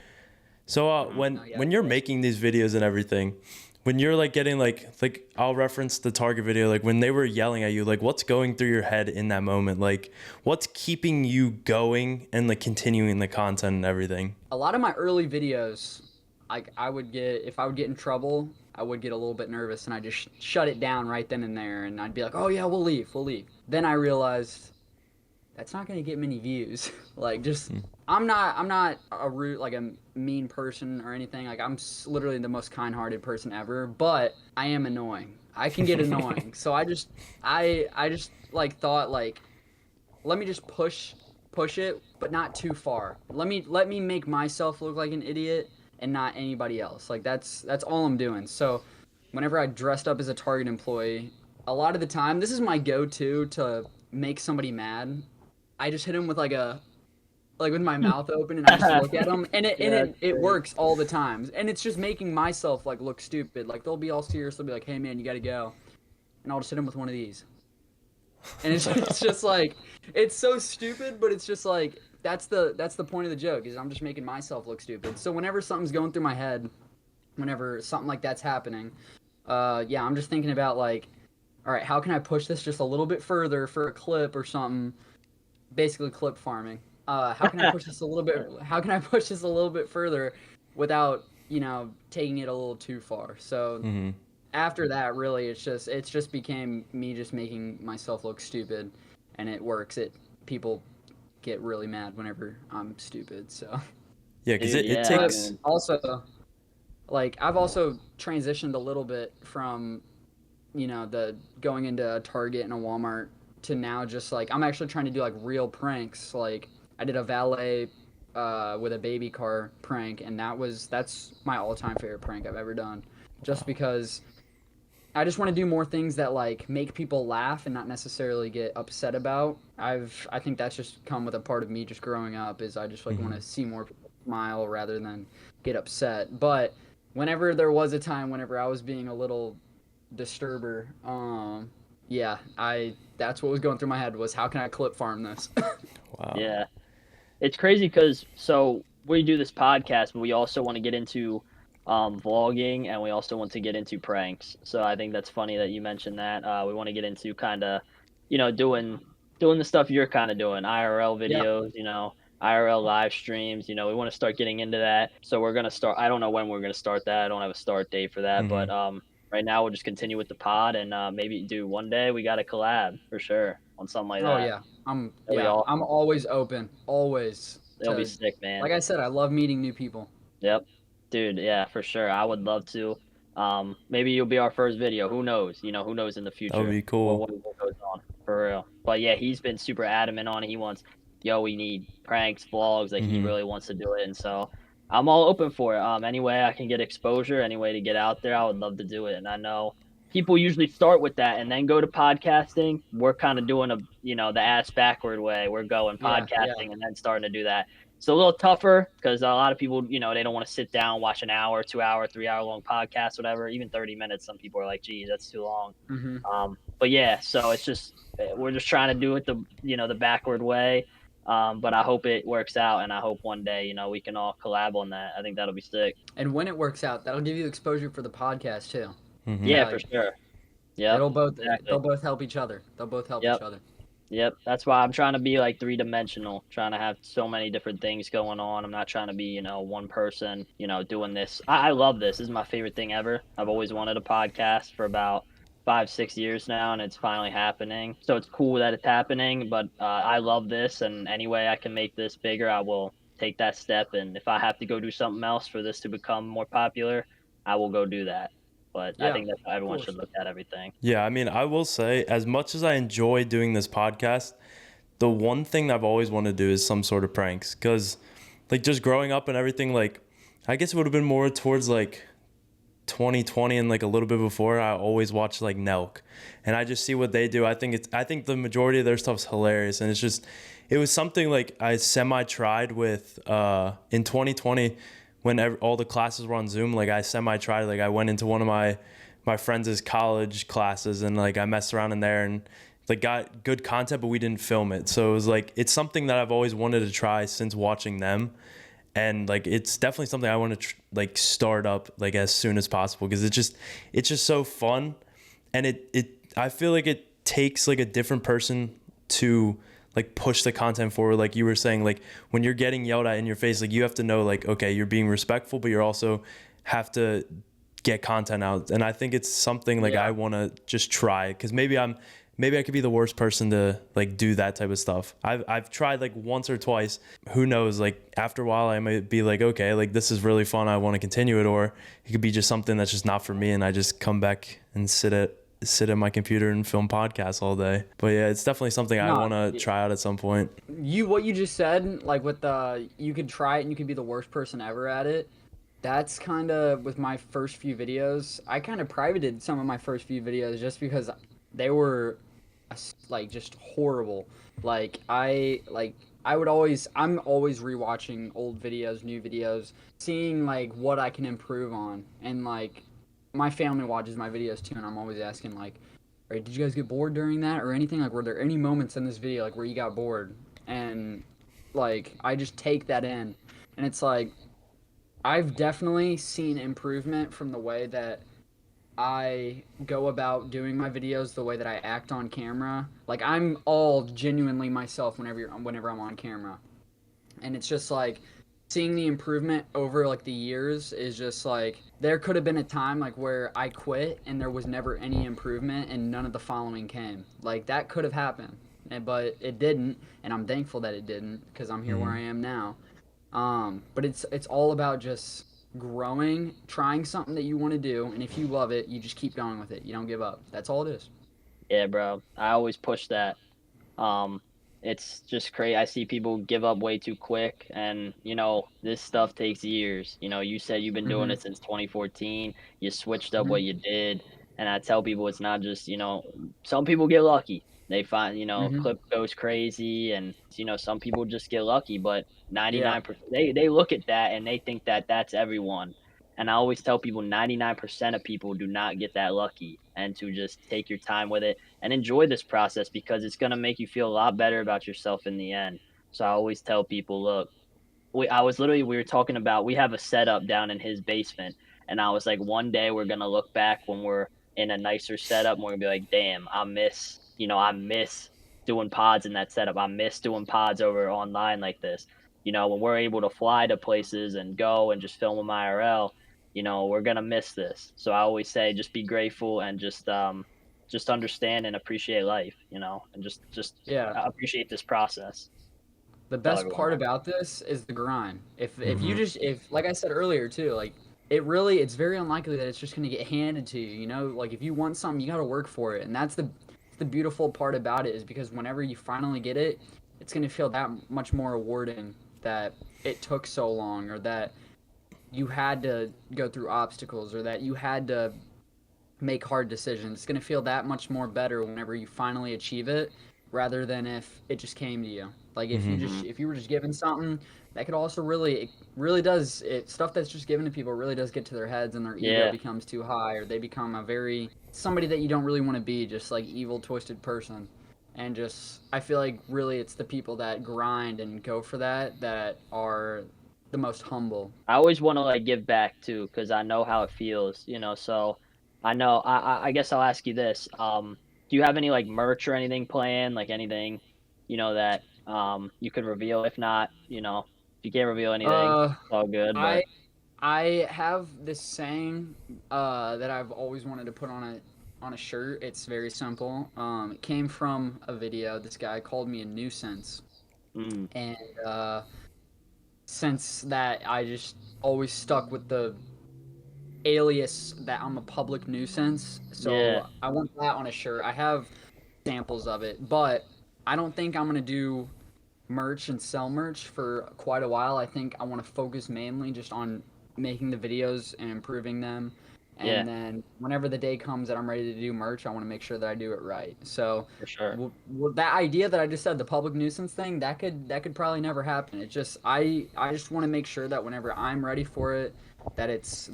So No, yeah, when it's you're awesome. making these videos and everything, when you're like getting like I'll reference the Target video, like when they were yelling at you, like what's going through your head in that moment? Like what's keeping you going and like continuing the content and everything? A lot of my early videos, like I would get if I would get in trouble, I would get a little bit nervous, and I just shut it down right then and there, and I'd be like, "Oh yeah, we'll leave, we'll leave." Then I realized that's not gonna get many views. Like just I'm not a rude like a mean person or anything. Like literally the most kind-hearted person ever, but I am annoying. I can get annoying. So I just like thought like let me just push it, but not too far. Let me make myself look like an idiot and not anybody else. Like that's all I'm doing. So whenever I dressed up as a Target employee, a lot of the time this is my go-to to make somebody mad. I just hit him with like with my mouth open and I just look at them and Yeah, that's it great. works all the times. And it's just making myself like look stupid. Like they'll be all serious, they'll be like, "Hey man, you got to go." And I'll just hit him with one of these. And it's just like it's so stupid, but it's just like that's the point of the joke is I'm just making myself look stupid. So whenever something's going through my head, whenever something like that's happening, yeah, I'm just thinking about like, all right, how can I push this just a little bit further for a clip or something? Basically, clip farming. How can I push this a little bit? How can I push this a little bit further without taking it a little too far? So Hmm. after that, really, it's just became me just making myself look stupid, and it works. It people get really mad whenever I'm stupid. So, Yeah, because Dude, it yeah, I but takes. mean, also like I've also transitioned a little bit from the going into a Target and a Walmart to now just like I'm actually trying to do like real pranks. Like I did a valet with a baby car prank, and that's my all-time favorite prank I've ever done. Just Wow. because I just want to do more things that like make people laugh and not necessarily get upset about. I think that's just come with a part of me just growing up is I just like want Hmm. to see more people smile rather than get upset. But whenever there was a time whenever I was being a little disturber, Yeah, that's what was going through my head was how can I clip farm this? Wow. Yeah. It's crazy because so we do this podcast, but we also want to get into vlogging and we also want to get into pranks. So I think that's funny that you mentioned that. We want to get into kind of, doing the stuff you're kind of doing, IRL Yeah. videos, IRL live streams. We want to start getting into that. So we're gonna start. I don't know when we're gonna start that. I don't have a start date for that, but Hmm. right now we'll just continue with the pod and maybe do one day we got to collab for sure on something like Oh that. yeah. I'm That'll be yeah, I'm awesome. always open, always It'll be to sick, man. like I said, I love meeting new people. Yep. Dude, yeah, for sure. I would love to. Maybe you'll be our first video. Who knows? Who knows in the That would future be what, cool. what goes on for real. But yeah, he's been super adamant on it. He wants, yo, we need pranks, vlogs. Like he Hmm. really wants to do it. And so I'm all open for it. Any way I can get exposure, any way to get out there, I would love to do it. And I know people usually start with that and then go to podcasting. We're kind of doing the ass backward way. We're going Yeah, yeah. podcasting and then starting to do that. It's a little tougher because a lot of people, they don't want to sit down, watch an hour, 2 hour, 3 hour long podcast, whatever. Even 30 minutes, some people are like, "Geez, that's too long." Mhm. But yeah, so it's just we're just trying to do it the backward way. But I hope it works out, and I hope one day, we can all collab on that. I think that'll be sick. And when it works out, that'll give you exposure for the podcast too. Hmm. Yeah, for Like sure. Yep, they'll exactly. both help each other. They'll both help each Yep. other. Yep, that's why I'm trying to be like three-dimensional, trying to have so many different things going on. I'm not trying to be, one person, doing this. I love this. This is my favorite thing ever. I've always wanted a podcast for about 5, 6 years now, and it's finally happening. So it's cool that it's happening, but I love this, and any way I can make this bigger, I will take that step. And if I have to go do something else for this to become more popular, I will go do that. But I Yeah, think that's how of everyone course. should look at everything. Yeah, I mean, I will say, as much as I enjoy doing this podcast, the one thing that I've always wanted to do is some sort of pranks. Because, like, just growing up and everything, like, I guess it would have been more towards, like, 2020 and, like, a little bit before. I always watched, like, Nelk. And I just see what they do. I think the majority of their stuff's hilarious. And it was something, like, I semi-tried with, in 2020, when all the classes were on Zoom, like, I semi-tried, like, I went into one of my friends' college classes and like I messed around in there and like got good content, but we didn't film it. So it was like it's something that I've always wanted to try since watching them, and like it's definitely something I want to like start up like as soon as possible because it's just so fun, and it I feel like it takes like a different person to like push the content forward. Like you were saying, like when you're getting yelled at in your face, like you have to know like okay, you're being respectful, but you're also have to get content out. And I think it's something like I Yeah. want to just try because maybe I could be the worst person to like do that type of stuff. I've tried like once or twice. Who knows? Like after a while, I might be like, okay, like this is really fun. I want to continue it, or it could be just something that's just not for me, and I just come back and sit at my computer and film podcasts all day. But yeah, it's definitely something I No, want to try out at some point. what you just said, like with the you could try it and you could be the worst person ever at it. That's kind of with my first few videos. I kind of privated some of my first few videos just because they were like just horrible. I'm always rewatching old videos, new videos, seeing like what I can improve on. And like my family watches my videos too and I'm always asking like, "All right, did you guys get bored during that or anything? Like were there any moments in this video like where you got bored?" And like I just take that in. And it's like I've definitely seen improvement from the way that I go about doing my videos, the way that I act on camera. Like I'm all genuinely myself whenever I'm on camera. And it's just like seeing the improvement over like the years is just like there could have been a time like where I quit and there was never any improvement and none of the following came. Like that could have happened. But it didn't, and I'm thankful that it didn't because I'm here where I am now. But it's all about just growing, trying something that you want to do, and if you love it, you just keep going with it. You don't give up. That's all it is. Yeah, bro. I always push that. Um, it's just crazy. I see people give up way too quick, and this stuff takes years. You said you've been doing Mm-hmm. it since 2014. You switched up Mm-hmm. what you did, and I tell people it's not just some people get lucky. They find Mm-hmm. clip goes crazy, and some people just get lucky. But Yeah. 99%, they look at that and they think that that's everyone, And I always tell people 99% of people do not get that lucky, and to just take your time with it and enjoy this process because it's going to make you feel a lot better about yourself in the end. So I always tell people, look, we were talking about we have a setup down in his basement, and I was like, one day we're gonna look back when we're in a nicer setup, and we're gonna be like, damn, I miss doing pods in that setup. I miss doing pods over online like this. When we're able to fly to places and go and just film them IRL, we're gonna miss this. So I always say, just be grateful and just understand and appreciate life, and just Yeah. appreciate this process. The Tell best everyone part that. about this is the grind. If you Mm-hmm. just if like I said earlier too, like it's very unlikely that it's just gonna get handed to you. Like if you want something, you gotta work for it, and that's the beautiful part about it is because whenever you finally get it, it's gonna feel that much more rewarding that it took so long, or that you had to go through obstacles, or that you had to make hard decisions. It's gonna feel that much more better whenever you finally achieve it, rather than if it just came to you. Like Mm-hmm. if you were just given something, that could also it really does it stuff that's just given to people really does get to their heads, and their ego Yeah. becomes too high, or they become somebody that you don't really want to be, just like evil twisted person. And just I feel like really it's the people that grind and go for that are the most humble. I always want to like give back too, because I know how it feels. So I know. I guess I'll ask you this. Do you have any like merch or anything planned? Like anything, that you could reveal? If not, if you can't reveal anything, Uh it's all good. I But I have this saying that I've always wanted to put on a shirt. It's very simple. It came from a video. This guy called me a nuisance, mm, and since that, I just always stuck with the alias that I'm a public nuisance. yeah, So I want that on a shirt. I have samples of it, but I don't think I'm gonna do merch and sell merch for quite a while. I think I want to focus mainly just on making the videos and improving them. yeah, And then whenever the day comes that I'm ready to do merch, I want to make sure that I do it right. So for sure. that idea that I just said, the public nuisance thing, that could probably never happen. It just I just want to make sure that whenever I'm ready for it, that's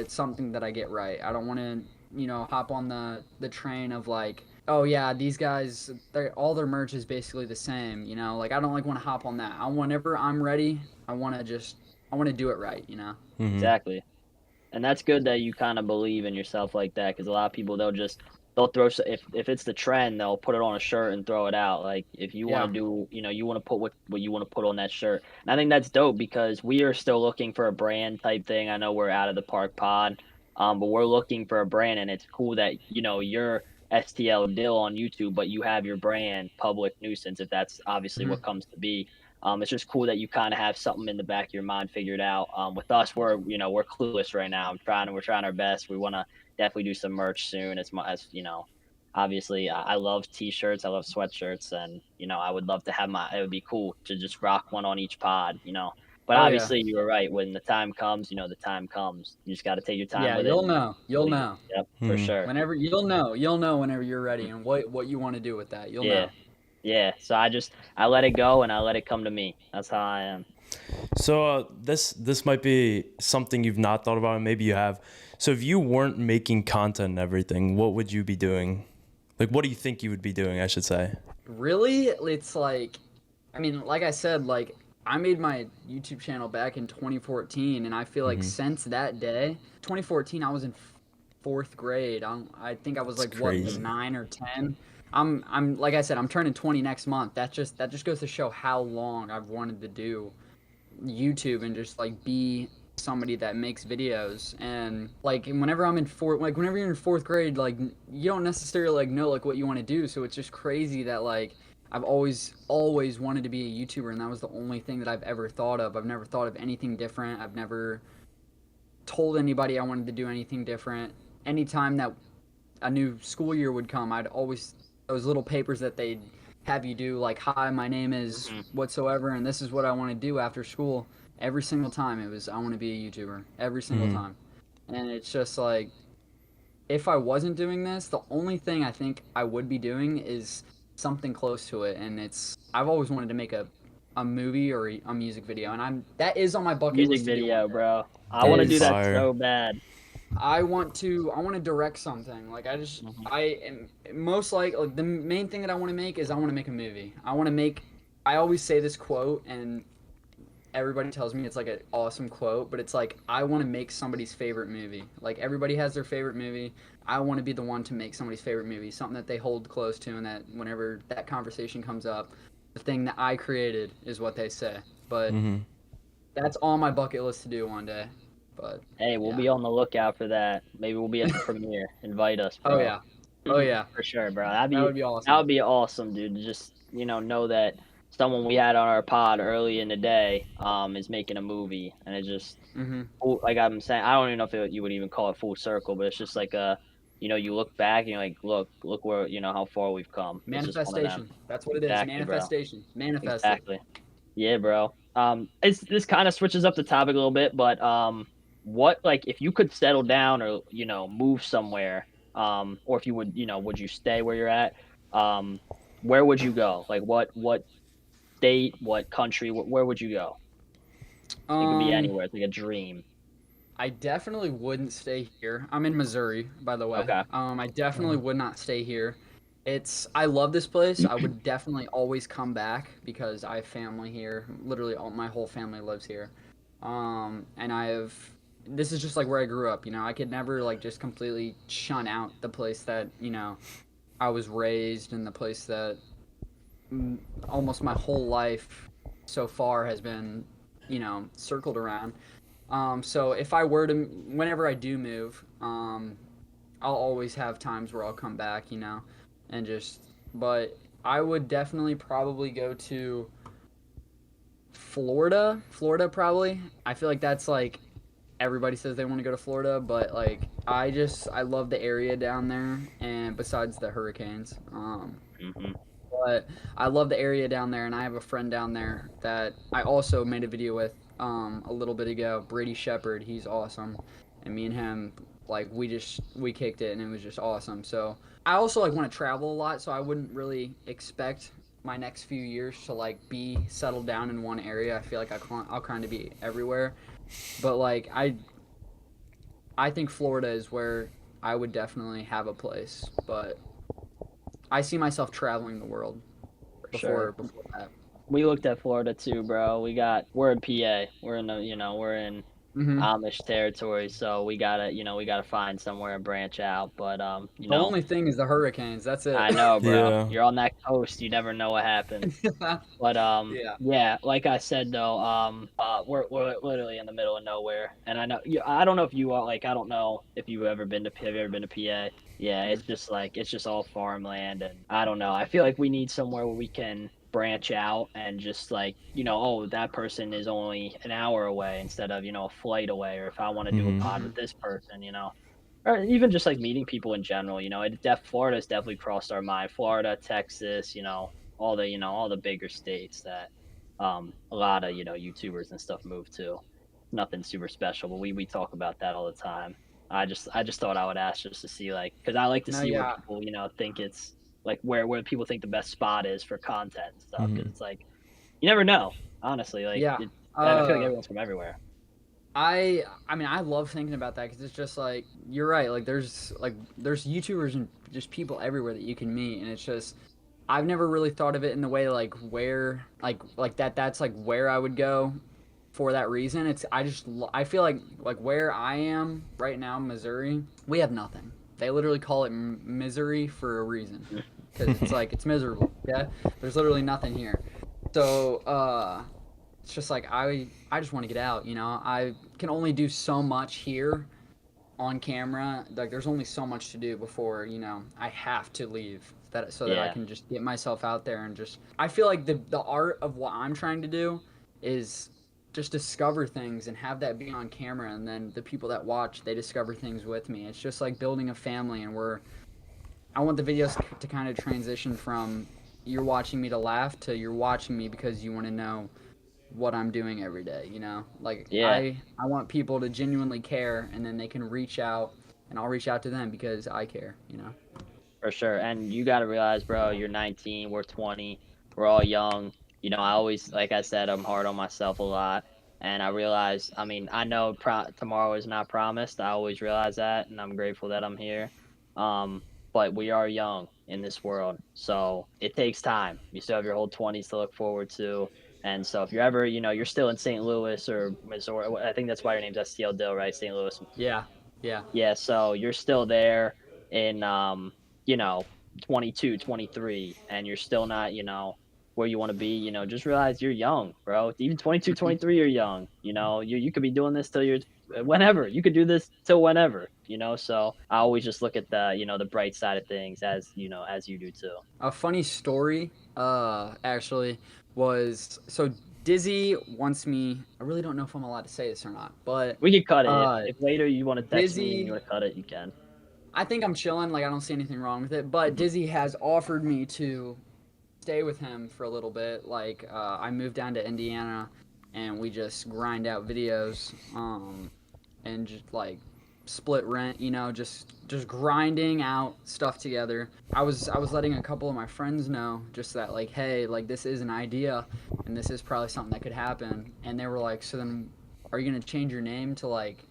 something that I get right. I don't want to hop on the train of like, oh yeah, these guys, all their merch is basically the same. Like I don't like want to hop on that. Whenever I'm ready, I want to do it right. Mm-hmm. Exactly. And that's good that you kind of believe in yourself like that, because a lot of people they'll throw if it's the trend, they'll put it on a shirt and throw it out. Like if you want to Yeah. do, you want to put what you want to put on that shirt. And I think that's dope because we are still looking for a brand type thing. I know we're out of the park pod, but we're looking for a brand, and it's cool that you're STL Dill on YouTube, but you have your brand Public Nuisance, if that's obviously Hmm. what comes to be. It's just cool that you kind of have something in the back of your mind figured out. With us, we're clueless right now. We're trying our best. We want to definitely do some merch soon. As obviously, I love t-shirts. I love sweatshirts, and I would love to have it would be cool to just rock one on each pod. But Oh yeah. obviously, you were right. When the time comes, the time comes. You just got to take your time Yeah, with it you'll and know. You'll believe it. know. Yep, for Mm-hmm. sure. Whenever you'll know whenever you're ready, and what you want to do with that. You'll Yeah, know. yeah. So I let it go and I let it come to me. That's how I am. So this might be something you've not thought about, and maybe you have. So if you weren't making content and everything, what would you be doing? Like, what do you think you would be doing? I should say. Really, it's like, I mean, like I said, like I made my YouTube channel back in 2014, and I feel like Mm-hmm. since that day, 2014, I was in fourth grade. I think I was It's like what, Mm, crazy. 9 or 10. I'm like I said, I'm turning 20 next month. That just goes to show how long I've wanted to do YouTube and just like be somebody that makes videos. And like whenever you're in fourth grade, like you don't necessarily like know like what you want to do. So it's just crazy that like I've always wanted to be a YouTuber, and that was the only thing that I've ever thought of. I've never thought of anything different. I've never told anybody I wanted to do anything different. Anytime that a new school year would come, I'd always those little papers that they'd have you do, like, "Hi, my name is mhm. whatsoever, and this is what I want to do after school." Every single time it was, I want to be a YouTuber. Every single Mm-hmm. time, and it's just like, if I wasn't doing this, the only thing I think I would be doing is something close to it, and I've always wanted to make a a movie or a music video, and that is on my bucket Music list to do one video, day. bro. I That'd want to be do that fire. so bad. I want to direct something. Like Mhm. I am most like the main thing that I want to make is I want to make a movie. I always say this quote and everybody tells me it's like an awesome quote, but it's like I want to make somebody's favorite movie. Like everybody has their favorite movie. I want to be the one to make somebody's favorite movie, something that they hold close to, and that whenever that conversation comes up, the thing that I created is what they say. But Mm-hmm. that's on my bucket list to do one day. But Hey, we'll yeah. be on the lookout for that. Maybe we'll be at the premiere. Invite us, Oh bro. yeah. Oh yeah. For sure, bro. That would be That awesome. would be awesome, dude. To just know that someone we had on our pod early in the day is making a movie, and it just Mhm. like I'm saying, I don't even know if you would even call it full circle, but it's just like you look back and you're like, look where how far we've come. It's just one of them. Manifestation. That's what it is. Exactly, bro. Manifestation. Manifest it. Exactly. Yeah, bro. This kind of switches up the topic a little bit, but what like if you could settle down or move somewhere, or if you would you stay where you're at? Um, where would you go? Like what state, what country, where would you go? It could be Um, anywhere. It's like a dream. I definitely wouldn't stay here. I'm in Missouri, by the way. Okay. I definitely would not stay here. I love this place. I would definitely always come back because I have family here. Literally, all my whole family lives here. And this is just like where I grew up. I could never like just completely shun out the place that I was raised and the place that almost my whole life so far has been, circled around. So if I were to, whenever I do move, I'll always have times where I'll come back, and but I would definitely probably go to Florida. Florida, probably. I feel like that's like everybody says they want to go to Florida, but like I love the area down there, and besides the hurricanes, Hmm. but I love the area down there, and I have a friend down there that I also made a video with a little bit ago. Brady Shepard, he's awesome, and me and him like we kicked it, and it was just awesome. So I also like want to travel a lot, so I wouldn't really expect my next few years to like be settled down in one area. I feel like I'll kind of be everywhere, but like I think Florida is where I would definitely have a place, but I see myself traveling the world For sure. before that. We looked at Florida too, bro. We're in PA. We're in we're in Hmm. Amish territory, so we gotta find somewhere and branch out. But The only thing is the hurricanes. That's it. I know, bro. Yeah. You're on that coast. You never know what happens. But Yeah. yeah, like I said though, we're literally in the middle of nowhere, and I don't know if you are like I don't know if have you ever been to PA? Yeah, it's just all farmland, and I don't know. I feel like we need somewhere where we can branch out and just like oh, that person is only an hour away instead of a flight away, or if I want to do a Mm-hmm. pod with this person, or even just like meeting people in general. Florida's definitely crossed our mind. Florida, Texas, all the bigger states that a lot of YouTubers and stuff move to. Nothing super special, but we talk about that all the time. I just thought I would ask just to see like because I like to No, see where yeah. people think it's like where people think the best spot is for content and stuff because Mm-hmm. it's like you never know honestly Yeah. I feel like Uh, everyone's from everywhere. I mean, I love thinking about that because it's just like you're right. Like there's YouTubers and just people everywhere that you can meet, and it's just I've never really thought of it in the way like where like that. That's like where I would go for that reason. I feel like where I am right now, Missouri, we have nothing. They literally call it misery for a reason because it's like it's miserable. Yeah, there's literally nothing here. So it's just like I just want to get out. I can only do so much here on camera. Like there's only so much to do before I have to leave that I Yeah, can just get myself out there and just. I feel like the art of what I'm trying to do is just discover things and have that be on camera, and then the people that watch they discover things with me. It's just like building a family, and I want the videos to kind of transition from you're watching me to laugh to you're watching me because you want to know what I'm doing every day, Like yeah. I want people to genuinely care, and then they can reach out and I'll reach out to them because I care. For sure. And you got to realize, bro, you're 19, we're 20, we're all young. You know, I always, like I said, I'm hard on myself a lot. And I realize, I mean, I know tomorrow is not promised. I always realize that, and I'm grateful that I'm here. Um, but we are young in this world, so it takes time. You still have your whole 20s to look forward to. And so if you're ever, you're still in St. Louis or Missouri, I think that's why your name's STL, right? St. Louis. Yeah, yeah. Yeah, so you're still there in you know, 22, 23, and you're still not, where you want to be, just realize you're young, bro. Even 22, Mhm. 23, you're young. You could be doing this till you're whenever. You could do this till whenever, So I always just look at the bright side of things as you do too. A funny story, actually, was so Dizzy wants me. I really don't know if I'm allowed to say this or not, but We could cut it. uh, If later you want to text me and you Dizzy. want to cut it, you can. I think I'm chilling. Like I don't see anything wrong with it. But Mhm. Dizzy has offered me to stay with him for a little bit. Like I moved down to Indiana, and we just grind out videos, and just like split rent. Just grinding out stuff together. I was letting a couple of my friends know just that like, hey, like this is an idea, and this is probably something that could happen. And they were like, so then, are you gonna change your name to like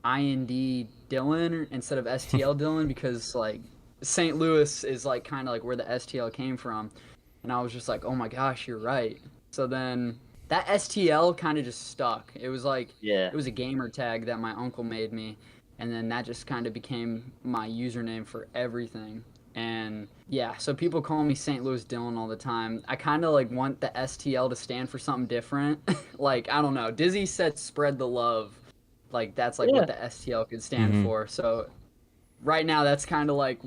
IND Dylan instead of STL Dylan because like St. Louis is like kind of like where the STL came from, and I was just like, oh my gosh, you're right. So then that STL kind of just stuck. It was like Yeah. it was a gamer tag that my uncle made me, and then that just kind of became my username for everything. And yeah, so people call me St. Louis Dylan all the time. I kind of like want the STL to stand for something different. Like I don't know. Dizzy said spread the love, like that's like Yeah. what the STL could stand Mm-hmm. for. So right now that's kind of like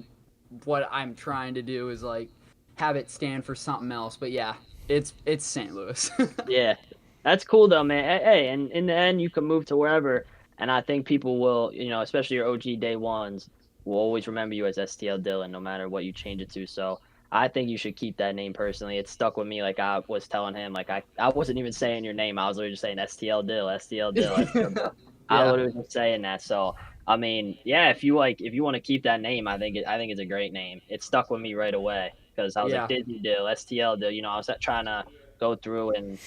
what I'm trying to do is like have it stand for something else. But yeah, it's St. Louis. Yeah, that's cool though, man. Hey, and in the end, you can move to wherever, and I think people will, especially your OG day ones, will always remember you as STL Dylan, no matter what you change it to. So I think you should keep that name personally. It stuck with me. Like I was telling him, like I wasn't even saying your name. I was literally just saying STL Dill, STL Dill, STL Dill. I Yeah, literally was saying that. So I mean, yeah, if you want to keep that name, I think it's a great name. It stuck with me right away because I was like yeah. Disney Dill, STL Dill. I was trying to go through and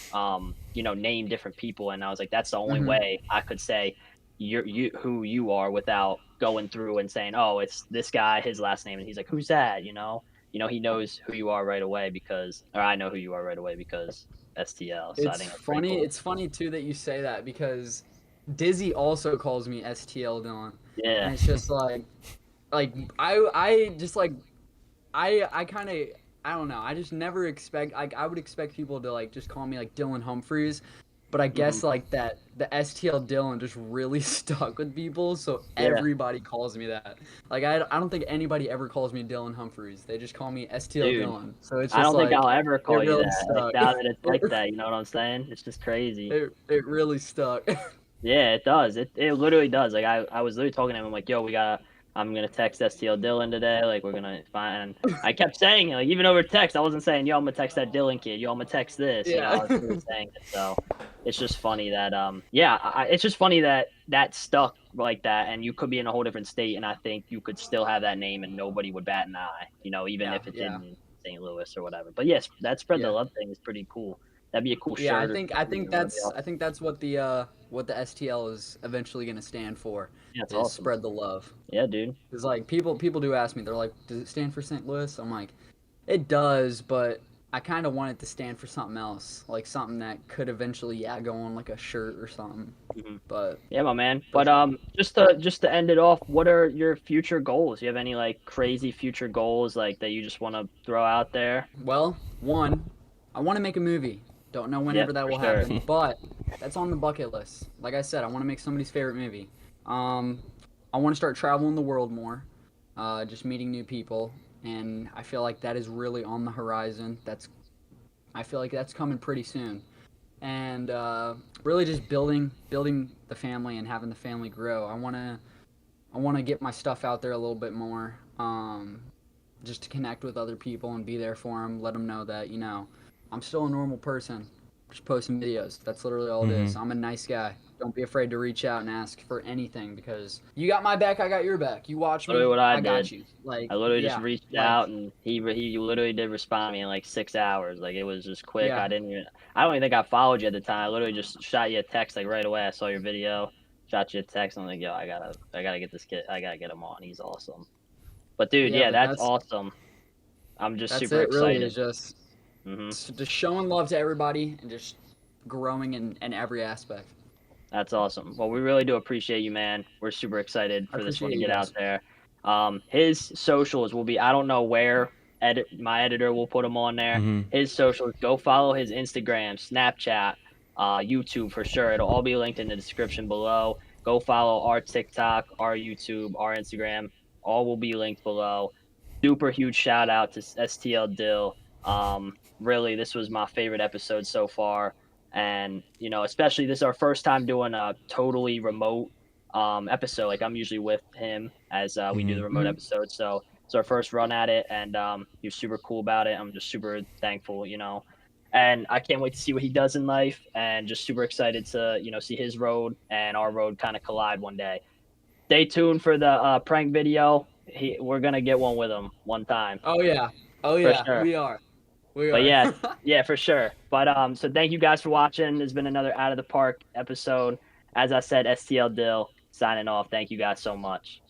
name different people, and I was like, that's the only Hmm. way I could say you who you are without going through and saying, oh, it's this guy, his last name, and he's like, who's that? He knows who you are right away or I know who you are right away because STL. So I It's think that's pretty funny. cool. It's funny too that you say that because Dizzy also calls me STL Dylan, Yeah. and it's just like I just like I kind of I don't know. I just never expect like I would expect people to like just call me like Dylan Humphreys, but I Mhm. guess like that the STL Dylan just really stuck with people, so Yeah, everybody calls me that. Like I don't think anybody ever calls me Dylan Humphreys. They just call me STL dude. Dylan. So it's I just don't think like I'll ever it call you really that. Like stuck. now that it's like it, that, you know what I'm saying? It's just crazy. it really stuck. Yeah, it does. It literally does. Like I was literally talking to him. I'm like, yo, I'm gonna text STL Dylan today. Like we're gonna find. And I kept saying it, like even over text, I wasn't saying, yo, I'm gonna text that Dylan kid. Yo, I'm gonna text this. I Yeah. was literally saying it. So it's just funny that yeah, it's just funny that that stuck like that, and you could be in a whole different state, and I think you could still have that name, and nobody would bat an eye. Even Yeah, if it yeah, didn't in St. Louis or whatever. But yes, that spread the yeah. love thing is pretty cool. That'd be a cool Yeah, I shirt or think I something, think or whatever that's else. I think that's what the STL is eventually going to stand for, Yeah, it's is awesome. spread the love. Yeah, dude. Cuz like people do ask me, they're like, "Does it stand for St. Louis?" I'm like, "It does, but I kind of want it to stand for something else, like something that could eventually yeah go on like a shirt or something." Mhm. But Yeah, my man. for But sure. just to end it off, what are your future goals? You have any like crazy future goals like that you just want to throw out there? Well, one, I want to make a movie. Don't know Yep, whenever that for will sure. happen, but that's on the bucket list. Like I said, I want to make somebody's favorite movie. Um, I want to start traveling the world more, just meeting new people, and I feel like that is really on the horizon. I feel like that's coming pretty soon, and really just building the family and having the family grow. I want to get my stuff out there a little bit more. Just to connect with other people and be there for them, let them know that, I'm still a normal person, just posting videos. That's literally all it Mm-hmm. is. I'm a nice guy. Don't be afraid to reach out and ask for anything because you got my back, I got your back. You watch Literally me, what I I got did. you. Like, I literally just yeah, reached like, out and he literally did respond to me in like 6 hours. Like it was just quick. yeah, I don't even think I followed you at the time. I literally just shot you a text like right away. I saw your video, shot you a text. I'm like, yo, I gotta get this kid. I gotta get him on. He's awesome. But dude, yeah. yeah, But that's awesome. I'm just that's super it. Really, is excited. just Hmm. just showing love to everybody and just growing in every aspect. That's awesome. Well, we really do appreciate you, man. We're super excited I for this one appreciate to you get out guys. there. His socials will be, I don't know where, my editor will put them on there. Mm-hmm. His socials, go follow his Instagram, Snapchat, YouTube for sure. It'll all be linked in the description below. Go follow our TikTok, our YouTube, our Instagram. All will be linked below. Super huge shout out to STL Dill. Really, this was my favorite episode so far. And, especially this is our first time doing a totally remote episode. Like I'm usually with him as we do Mm-hmm. the remote Mhm. episode. So it's our first run at it, and he was super cool about it. I'm just super thankful. And I can't wait to see what he does in life, and just super excited to see his road and our road kind of collide one day. Stay tuned for the prank video. We're gonna get one with him one time Oh yeah, oh for yeah, sure. we are, we But are. yeah, yeah, for sure. But so thank you guys for watching. There's been another Out of the Park episode. As I said, STL Dill signing off. Thank you guys so much.